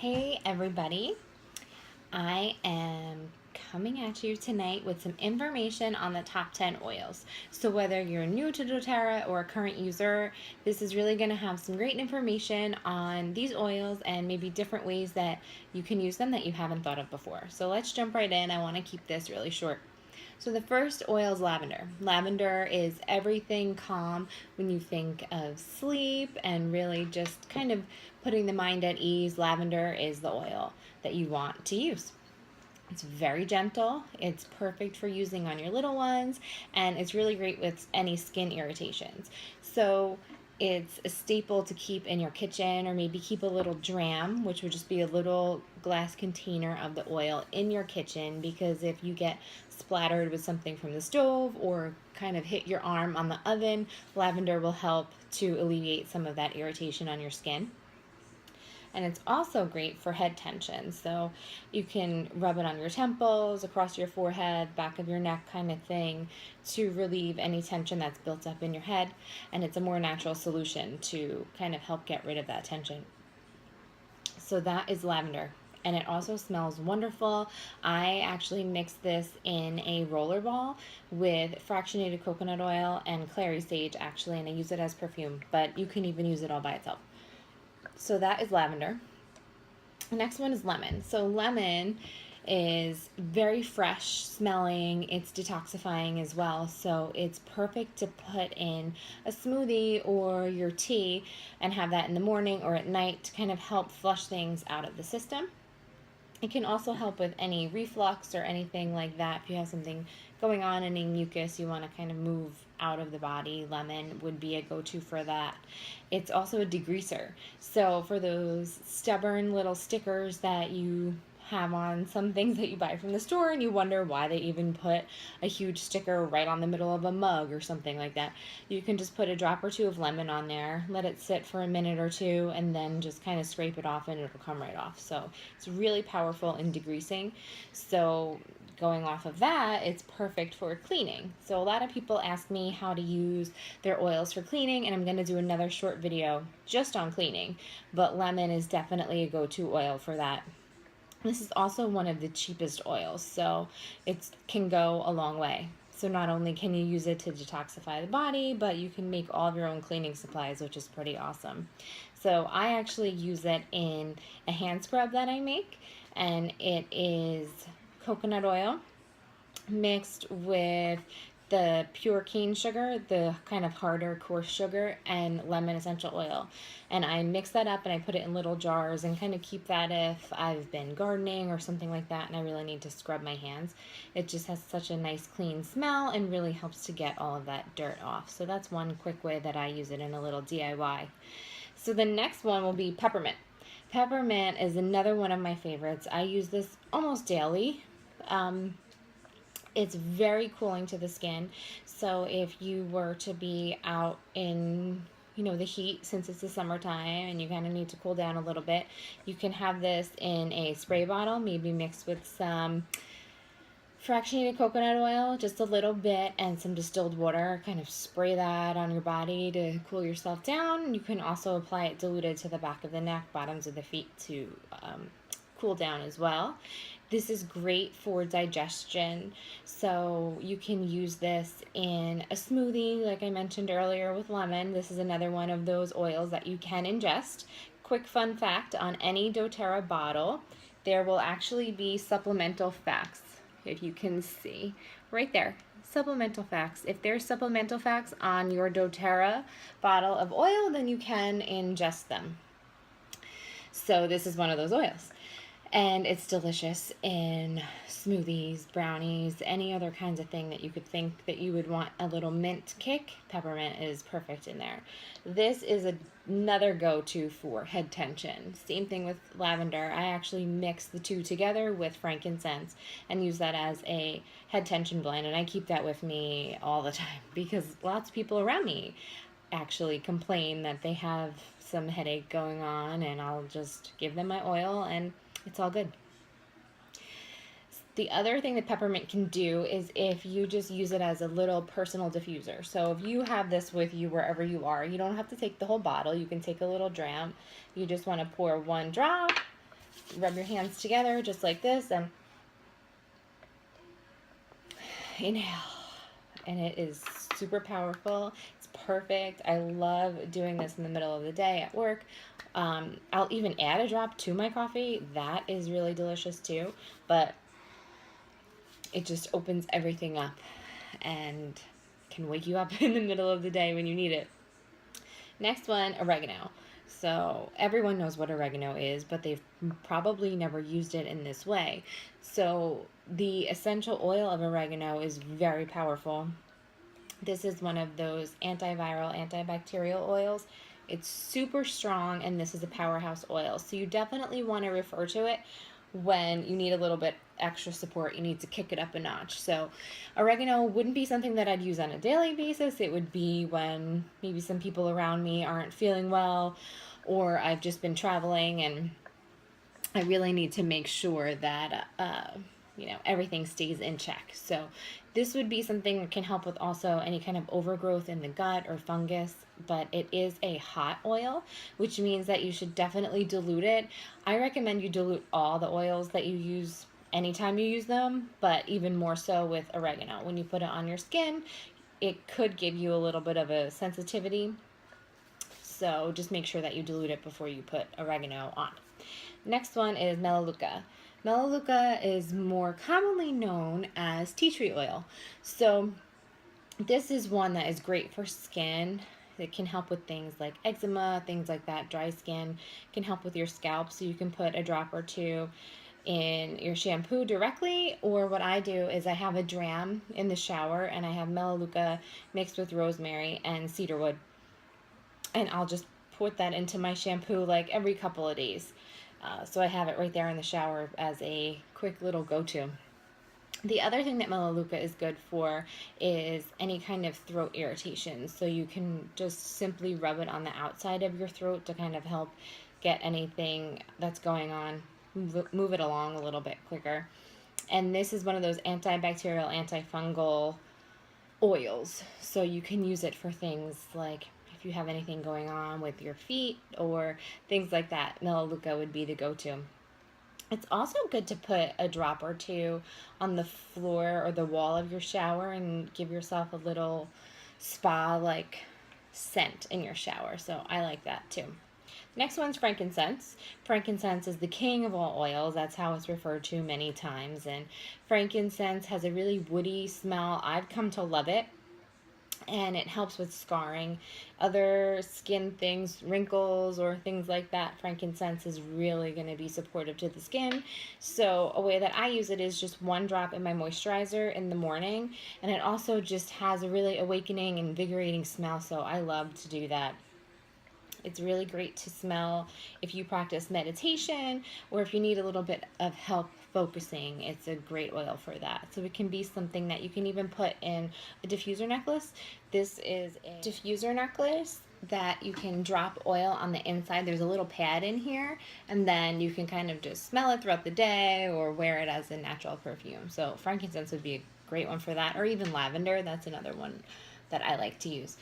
Hey everybody, I am coming at you tonight with some information on the top 10 oils. So whether you're new to doTERRA or a current user, this is really going to have some great information on these oils and maybe different ways that you can use them that you haven't thought of before. So let's jump right in. I want to keep this really short. So the first oil is lavender. Lavender is everything calm when you think of sleep and really just kind of putting the mind at ease. Lavender is the oil that you want to use. It's very gentle. It's perfect for using on your little ones, and it's really great with any skin irritations. So it's a staple to keep in your kitchen, or maybe keep a little dram, which would just be a little glass container of the oil in your kitchen, because if you get splattered with something from the stove or kind of hit your arm on the oven, lavender will help to alleviate some of that irritation on your skin. And it's also great for head tension. So you can rub it on your temples, across your forehead, back of your neck kind of thing, to relieve any tension that's built up in your head. And it's a more natural solution to kind of help get rid of that tension. So that is lavender. And it also smells wonderful. I actually mix this in a roller ball with fractionated coconut oil and clary sage actually, and I use it as perfume, but you can even use it all by itself. So that is lavender. The next one is lemon. So lemon is very fresh smelling. It's detoxifying as well. So it's perfect to put in a smoothie or your tea and have that in the morning or at night to kind of help flush things out of the system. It can also help with any reflux or anything like that. If you have something going on, any mucus you want to kind of move out of the body, lemon would be a go-to for that. It's also a degreaser. So for those stubborn little stickers that you have on some things that you buy from the store and you wonder why they even put a huge sticker right on the middle of a mug or something like that, you can just put a drop or two of lemon on there, let it sit for a minute or two, and then just kind of scrape it off and it'll come right off. So it's really powerful in degreasing. So going off of that, it's perfect for cleaning. So a lot of people ask me how to use their oils for cleaning, and I'm going to do another short video just on cleaning, but lemon is definitely a go-to oil for that. This is also one of the cheapest oils, so it can go a long way. So not only can you use it to detoxify the body, but you can make all of your own cleaning supplies, which is pretty awesome. So I actually use it in a hand scrub that I make, and it is coconut oil mixed with the pure cane sugar, the kind of harder coarse sugar, and lemon essential oil. And I mix that up and I put it in little jars and kind of keep that if I've been gardening or something like that and I really need to scrub my hands. It just has such a nice clean smell and really helps to get all of that dirt off. So that's one quick way that I use it in a little DIY. So the next one will be peppermint. Peppermint is another one of my favorites. I use this almost daily. It's very cooling to the skin. So if you were to be out in, the heat, since it's the summertime and you kind of need to cool down a little bit, you can have this in a spray bottle, maybe mixed with some fractionated coconut oil, just a little bit, and some distilled water. Kind of spray that on your body to cool yourself down. You can also apply it diluted to the back of the neck, bottoms of the feet to cool down as well. This is great for digestion, so you can use this in a smoothie, like I mentioned earlier with lemon. This is another one of those oils that you can ingest. Quick fun fact, on any doTERRA bottle, there will actually be supplemental facts, if you can see, right there. Supplemental facts. If there's supplemental facts on your doTERRA bottle of oil, then you can ingest them. So this is one of those oils. And it's delicious in smoothies, brownies, any other kinds of thing that you could think that you would want a little mint kick. Peppermint is perfect in there. This is another go-to for head tension. Same thing with lavender. I actually mix the two together with frankincense and use that as a head tension blend. And I keep that with me all the time because lots of people around me actually complain that they have some headache going on, and I'll just give them my oil and it's all good. The other thing that peppermint can do is if you just use it as a little personal diffuser. So if you have this with you wherever you are, you don't have to take the whole bottle. You can take a little dram. You just want to pour one drop rub your hands together just like this and inhale. And it is super powerful. It's perfect. I love doing this in the middle of the day at work. I'll even add a drop to my coffee. That is really delicious too. But it just opens everything up and can wake you up in the middle of the day when you need it. Next one, oregano. So everyone knows what oregano is, but they've probably never used it in this way. So the essential oil of oregano is very powerful. This is one of those antiviral, antibacterial oils. It's super strong, and this is a powerhouse oil. So you definitely want to refer to it when you need a little bit extra support, you need to kick it up a notch. So oregano wouldn't be something that I'd use on a daily basis. It would be when maybe some people around me aren't feeling well, or I've just been traveling and I really need to make sure that everything stays in check. So this would be something that can help with also any kind of overgrowth in the gut or fungus, but it is a hot oil, which means that you should definitely dilute it. I recommend you dilute all the oils that you use anytime you use them, but even more so with oregano. When you put it on your skin, it could give you a little bit of a sensitivity. So just make sure that you dilute it before you put oregano on. Next one is Melaleuca. Melaleuca is more commonly known as tea tree oil. So this is one that is great for skin. It can help with things like eczema, things like that, dry skin. It can help with your scalp, so you can put a drop or two in your shampoo directly, or what I do is I have a dram in the shower and I have Melaleuca mixed with rosemary and cedarwood, and I'll just put that into my shampoo like every couple of days. So I have it right there in the shower as a quick little go-to. The other thing that Melaleuca is good for is any kind of throat irritation. So you can just simply rub it on the outside of your throat to kind of help get anything that's going on, move it along a little bit quicker. And this is one of those antibacterial, antifungal oils. So you can use it for things like if you have anything going on with your feet or things like that, Melaleuca would be the go-to. It's also good to put a drop or two on the floor or the wall of your shower and give yourself a little spa-like scent in your shower. So I like that too. Next one's frankincense. Frankincense is the king of all oils. That's how it's referred to many times. And frankincense has a really woody smell. I've come to love it. And it helps with scarring, other skin things, wrinkles or things like that. Frankincense is really going to be supportive to the skin. So a way that I use it is just one drop in my moisturizer in the morning, and it also just has a really awakening, invigorating smell, so I love to do that. It's really great to smell if you practice meditation or if you need a little bit of help focusing. It's a great oil for that. So it can be something that you can even put in a diffuser necklace. This is a diffuser necklace that you can drop oil on the inside. There's a little pad in here, and then you can kind of just smell it throughout the day or wear it as a natural perfume. So frankincense would be a great one for that, or even lavender. That's another one that I like to use.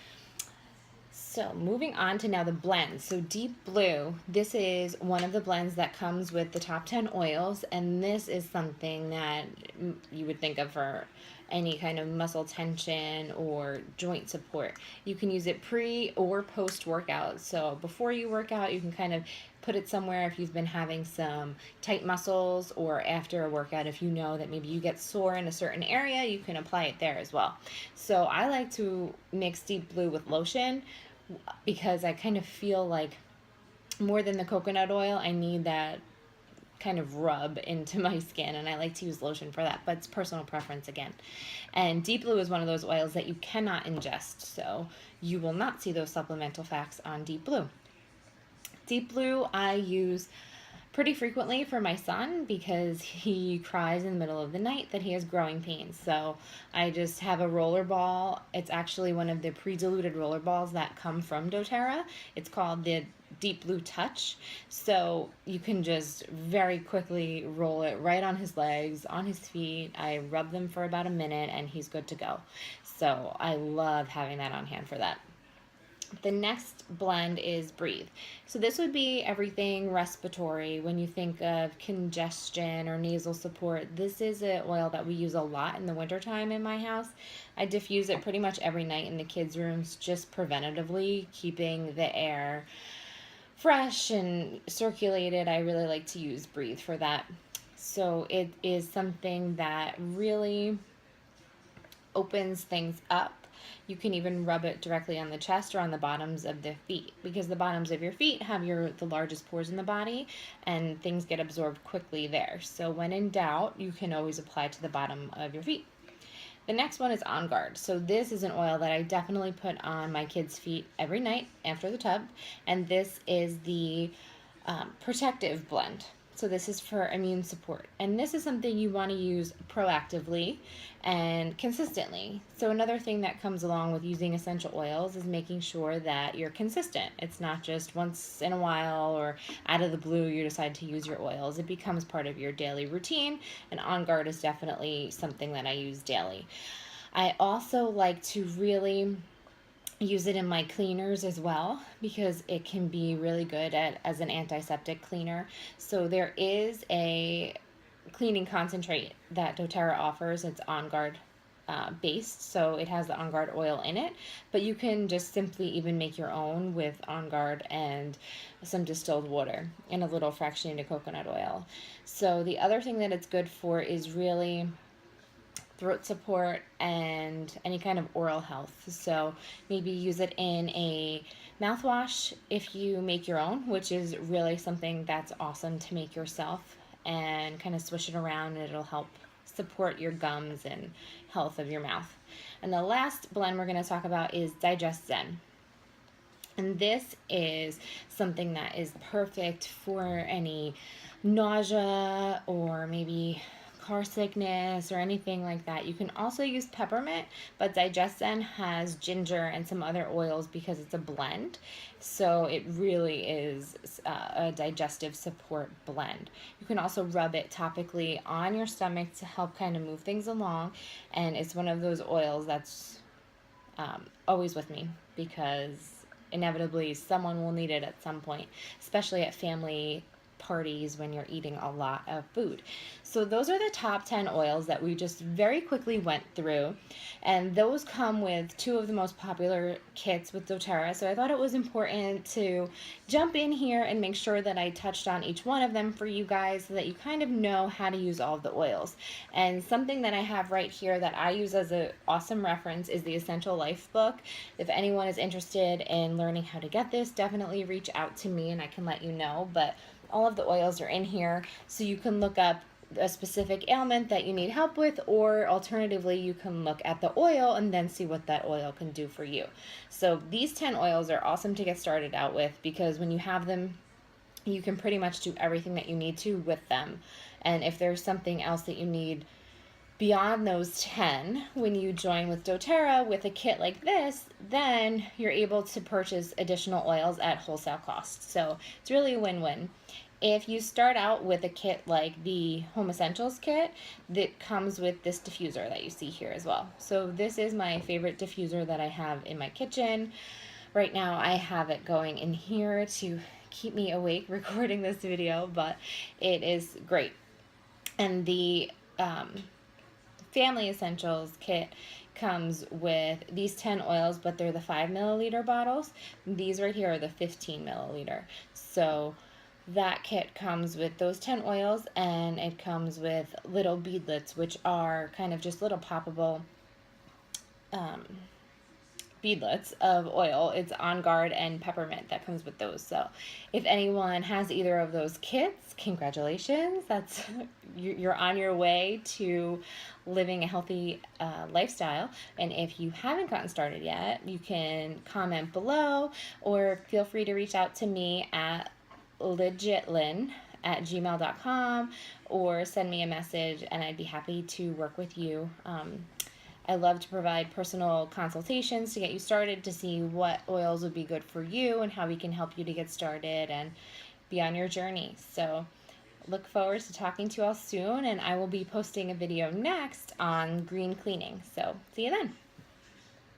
So moving on to now the blends. So Deep Blue, this is one of the blends that comes with the top 10 oils, and this is something that you would think of for any kind of muscle tension or joint support. You can use it pre or post workout. So before you work out, you can kind of put it somewhere if you've been having some tight muscles, or after a workout if you know that maybe you get sore in a certain area, you can apply it there as well. So I like to mix Deep Blue with lotion, because I kind of feel like more than the coconut oil, I need that kind of rub into my skin, and I like to use lotion for that, but it's personal preference again. And Deep Blue is one of those oils that you cannot ingest, so you will not see those supplemental facts on Deep Blue. Deep Blue I use pretty frequently for my son because he cries in the middle of the night that he has growing pains. So I just have a roller ball. It's actually one of the pre-diluted roller balls that come from doTERRA. It's called the Deep Blue Touch. So you can just very quickly roll it right on his legs, on his feet. I rub them for about a minute and he's good to go. So I love having that on hand for that. The next blend is Breathe. So this would be everything respiratory. When you think of congestion or nasal support, this is an oil that we use a lot in the wintertime in my house. I diffuse it pretty much every night in the kids' rooms, just preventatively, keeping the air fresh and circulated. I really like to use Breathe for that. So it is something that really opens things up. You can even rub it directly on the chest or on the bottoms of the feet, because the bottoms of your feet have the largest pores in the body, and things get absorbed quickly there. So when in doubt, you can always apply to the bottom of your feet. The next one is OnGuard. So this is an oil that I definitely put on my kids' feet every night after the tub, and this is the protective blend. So this is for immune support, and this is something you want to use proactively and consistently. So another thing that comes along with using essential oils is making sure that you're consistent. It's not just once in a while or out of the blue you decide to use your oils. It becomes part of your daily routine, and OnGuard is definitely something that I use daily. I also like to really use it in my cleaners as well, because it can be really good as an antiseptic cleaner. So there is a cleaning concentrate that doTERRA offers. It's OnGuard based, so it has the OnGuard oil in it, but you can just simply even make your own with OnGuard and some distilled water and a little fractionated coconut oil. So the other thing that it's good for is really throat support and any kind of oral health. So maybe use it in a mouthwash if you make your own, which is really something that's awesome to make yourself, and kind of swish it around, and it'll help support your gums and health of your mouth. And the last blend we're going to talk about is Digestzen. And this is something that is perfect for any nausea or maybe car sickness or anything like that. You can also use peppermint, but Digestzen has ginger and some other oils because it's a blend. So it really is a digestive support blend. You can also rub it topically on your stomach to help kind of move things along. And it's one of those oils that's always with me, because inevitably someone will need it at some point, especially at family parties when you're eating a lot of food. So those are the top 10 oils that we just very quickly went through, and those come with two of the most popular kits with doTERRA. So I thought it was important to jump in here and make sure that I touched on each one of them for you guys, so that you kind of know how to use all of the oils. And something that I have right here that I use as an awesome reference is the Essential Life book. If anyone is interested in learning how to get this, definitely reach out to me and I can let you know. But all of the oils are in here, so you can look up a specific ailment that you need help with, or alternatively you can look at the oil and then see what that oil can do for you. So these 10 oils are awesome to get started out with, because when you have them, you can pretty much do everything that you need to with them. And if there's something else that you need beyond those 10, when you join with doTERRA with a kit like this, then you're able to purchase additional oils at wholesale cost. So it's really a win-win. If you start out with a kit like the Home Essentials kit, that comes with this diffuser that you see here as well. So this is my favorite diffuser that I have in my kitchen. Right now I have it going in here to keep me awake recording this video, but it is great. And the Family Essentials kit comes with these 10 oils, but they're the 5 milliliter bottles. These right here are the 15 milliliter. So that kit comes with those 10 oils, and it comes with little beadlets, which are kind of just little poppable beadlets of oil. It's OnGuard and Peppermint that comes with those. So if anyone has either of those kits, congratulations. That's you're on your way to living a healthy lifestyle. And if you haven't gotten started yet, you can comment below, or feel free to reach out to me at legitlyn@gmail.com, or send me a message and I'd be happy to work with you. I love to provide personal consultations to get you started, to see what oils would be good for you and how we can help you to get started and be on your journey. So look forward to talking to you all soon, and I will be posting a video next on green cleaning. So see you then.